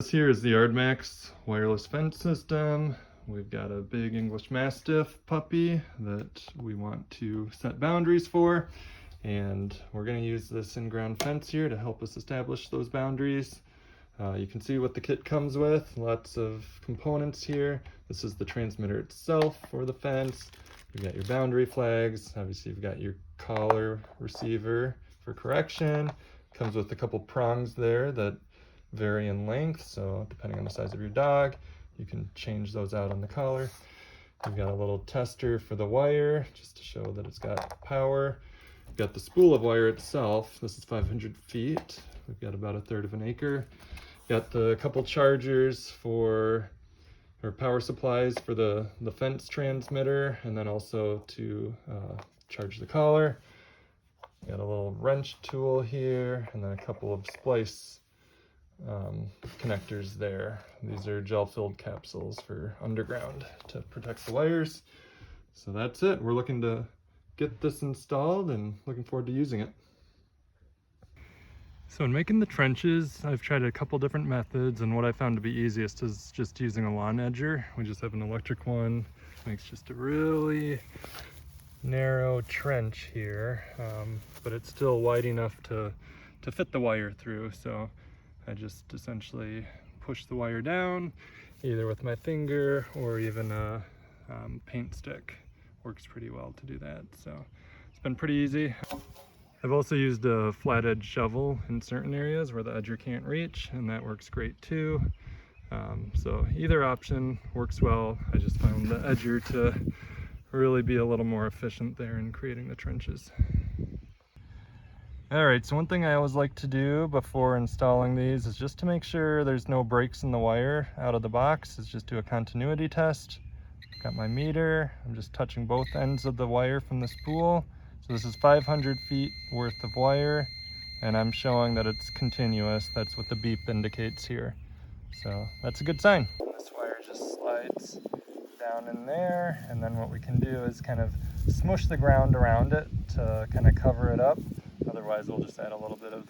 This here is the Yardmax wireless fence system. We've got a big English Mastiff puppy that we want to set boundaries for, and we're going to use this in-ground fence here to help us establish those boundaries. You can see what the kit comes with, lots of components here. This is the transmitter itself for the fence. You've got your boundary flags, obviously you've got your collar receiver for correction. Comes with a couple prongs there that vary in length, so depending on the size of your dog, you can change those out on the collar. You've got a little tester for the wire, just to show that it's got power. You've got the spool of wire itself. This is 500 feet. We've got about 1/3 of an acre. Got the couple chargers for, or power supplies for the fence transmitter, and then also to charge the collar. Got a little wrench tool here, and then a couple of splice connectors there. These are gel-filled capsules for underground to protect the wires. So that's it. We're looking to get this installed and looking forward to using it. So in making the trenches, I've tried a couple different methods, and what I found to be easiest is just using a lawn edger. We just have an electric one. Makes just a really narrow trench here, but it's still wide enough to fit the wire through. So I just essentially push the wire down, either with my finger or even a paint stick. Works pretty well to do that, so it's been pretty easy. I've also used a flat edge shovel in certain areas where the edger can't reach, and that works great too. So either option works well. I just found the edger to really be a little more efficient there in creating the trenches. All right, so one thing I always like to do before installing these is just to make sure there's no breaks in the wire out of the box, is just do a continuity test. Got my meter, I'm just touching both ends of the wire from the spool. So this is 500 feet worth of wire, and I'm showing that it's continuous. That's what the beep indicates here. So that's a good sign. This wire just slides down in there, and then what we can do is kind of smush the ground around it to kind of cover it up. Otherwise we'll just add a little bit of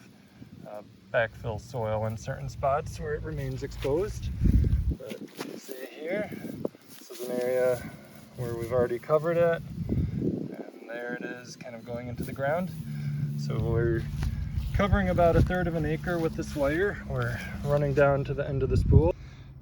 backfill soil in certain spots where it remains exposed. But you see here, this is an area where we've already covered it, and there it is kind of going into the ground. So we're covering about 1/3 of an acre with this wire. We're running down to the end of the spool.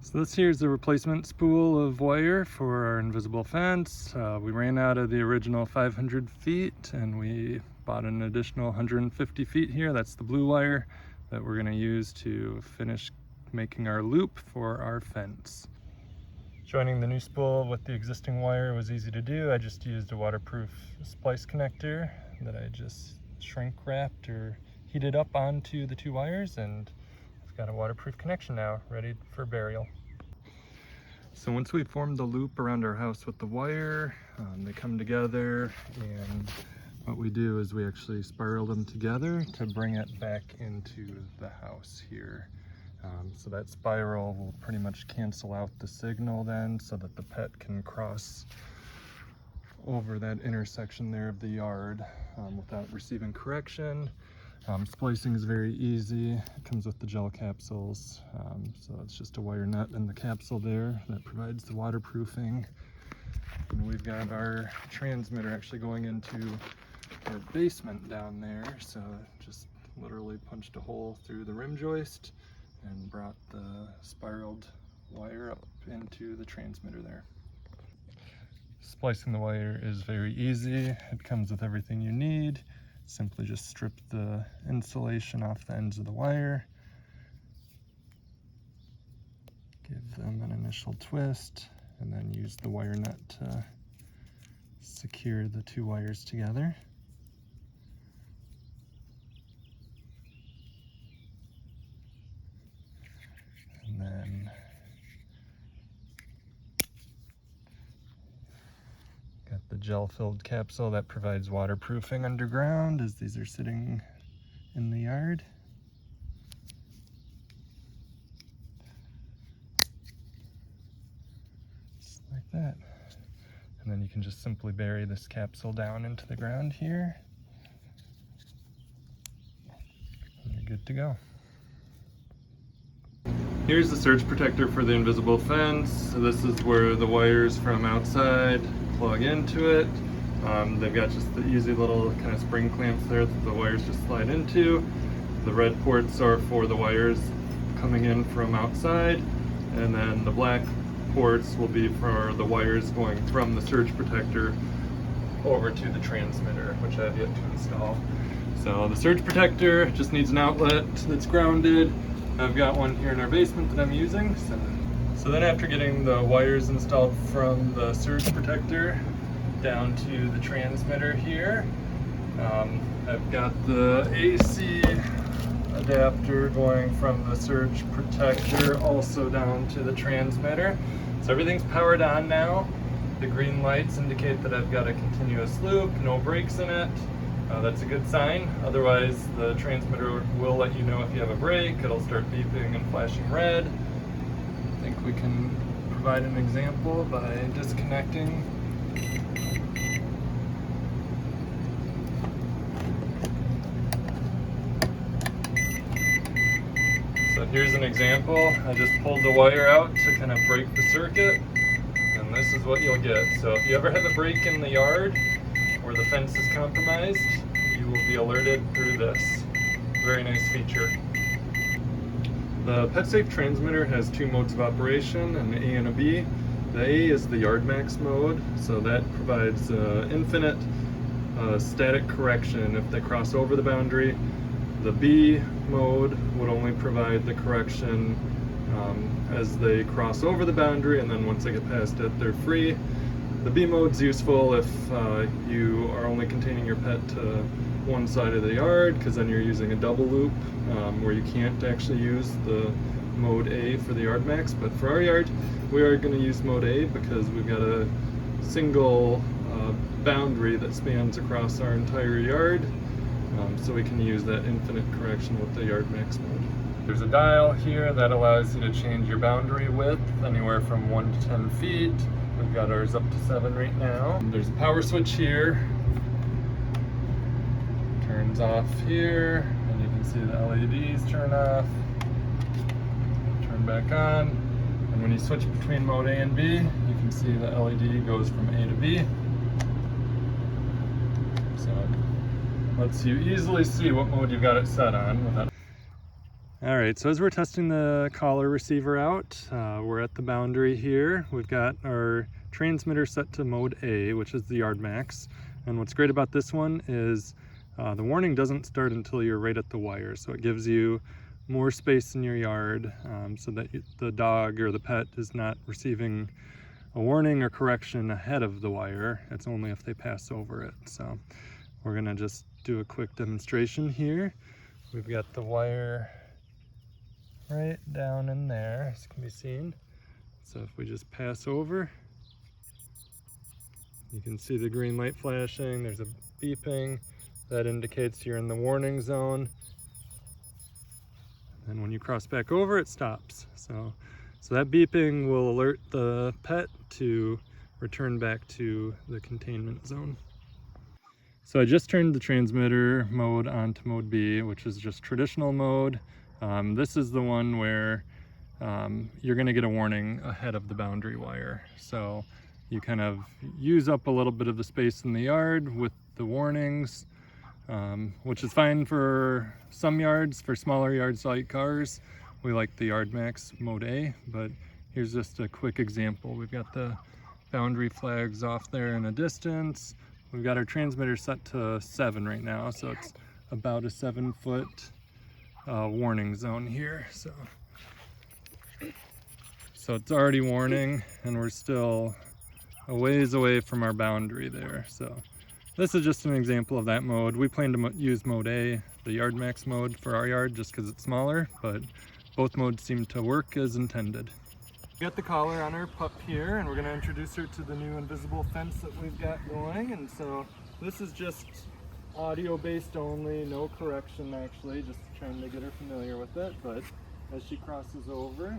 So this here is the replacement spool of wire for our invisible fence. We ran out of the original 500 feet and we bought an additional 150 feet here. That's the blue wire that we're going to use to finish making our loop for our fence. Joining the new spool with the existing wire was easy to do. I just used a waterproof splice connector that I just shrink wrapped or heated up onto the two wires, and I've got a waterproof connection now ready for burial. So once we formed the loop around our house with the wire, they come together, and what we do is we actually spiral them together to bring it back into the house here. So that spiral will pretty much cancel out the signal then, so that the pet can cross over that intersection there of the yard without receiving correction. Splicing is very easy. It comes with the gel capsules, so it's just a wire nut in the capsule there that provides the waterproofing. And we've got our transmitter actually going into our basement down there, so just literally punched a hole through the rim joist and brought the spiraled wire up into the transmitter there. Splicing the wire is very easy. It comes with everything you need. Simply just strip the insulation off the ends of the wire, give them an initial twist, and then use the wire nut to secure the two wires together. And then got the gel-filled capsule that provides waterproofing underground as these are sitting in the yard. Just like that. And then you can just simply bury this capsule down into the ground here, and you're good to go. Here's the surge protector for the invisible fence. So this is where the wires from outside plug into it. They've got just the easy little kind of spring clamps there that the wires just slide into. The red ports are for the wires coming in from outside, and then the black ports will be for the wires going from the surge protector over to the transmitter, which I have yet to install. So the surge protector just needs an outlet that's grounded. I've got one here in our basement that I'm using. So then after getting the wires installed from the surge protector down to the transmitter here, I've got the AC adapter going from the surge protector also down to the transmitter. So everything's powered on now. The green lights indicate that I've got a continuous loop, no breaks in it. That's a good sign. Otherwise, the transmitter will let you know if you have a break. It'll start beeping and flashing red. I think we can provide an example by disconnecting. So here's an example. I just pulled the wire out to kind of break the circuit, and this is what you'll get. So if you ever have a break in the yard where the fence is compromised, you will be alerted through this. Very nice feature. The Petsafe transmitter has two modes of operation, an A and a B. The A is the Yardmax mode, so that provides infinite static correction if they cross over the boundary. The B mode would only provide the correction as they cross over the boundary, and then once they get past it, they're free. The B mode's useful if you are only containing your pet to one side of the yard, because then you're using a double loop where you can't actually use the mode A for the Yardmax. But for our yard, we are going to use mode A because we've got a single boundary that spans across our entire yard, so we can use that infinite correction with the Yardmax mode. There's a dial here that allows you to change your boundary width anywhere from 1 to 10 feet. We've got ours up to 7 right now. There's a power switch here. Turns off here, and you can see the LEDs turn off, turn back on. And when you switch between mode A and B, you can see the LED goes from A to B. So it lets you easily see what mode you've got it set on without. Alright, so as we're testing the collar receiver out, we're at the boundary here. We've got our transmitter set to mode A, which is the Yardmax. And what's great about this one is the warning doesn't start until you're right at the wire. So it gives you more space in your yard so that the dog or the pet is not receiving a warning or correction ahead of the wire. It's only if they pass over it. So we're gonna just do a quick demonstration here. We've got the wire right down in there, as can be seen. So if we just pass over, you can see the green light flashing, there's a beeping. That indicates you're in the warning zone. And when you cross back over, it stops. So that beeping will alert the pet to return back to the containment zone. So I just turned the transmitter mode onto mode B, which is just traditional mode. This is the one where you're gonna get a warning ahead of the boundary wire. So you kind of use up a little bit of the space in the yard with the warnings, which is fine for some yards. For smaller yards like ours, we like the Yardmax mode A, but here's just a quick example. We've got the boundary flags off there in a distance. We've got our transmitter set to 7 right now, so it's about a 7-foot warning zone here. So it's already warning, and we're still a ways away from our boundary there. So this is just an example of that mode. We plan to use mode A, the Yardmax mode, for our yard just because it's smaller, but both modes seem to work as intended. We got the collar on our pup here, and we're going to introduce her to the new invisible fence that we've got going. And so this is just audio based only, no correction actually, just trying to get her familiar with it. But as she crosses over,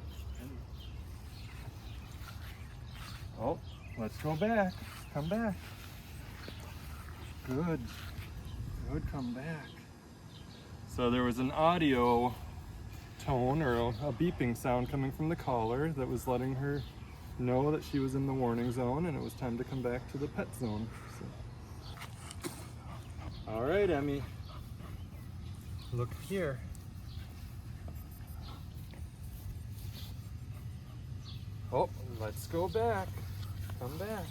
oh, let's go back, come back. Good, come back. So there was an audio tone or a beeping sound coming from the collar that was letting her know that she was in the warning zone and it was time to come back to the pet zone. So. All right, Emmie, look here. Oh, let's go back. Come back.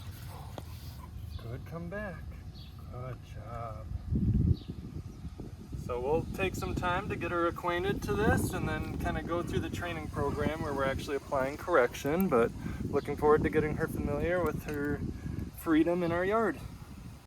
Good, come back. Good job. So we'll take some time to get her acquainted to this and then kind of go through the training program where we're actually applying correction, but looking forward to getting her familiar with her freedom in our yard.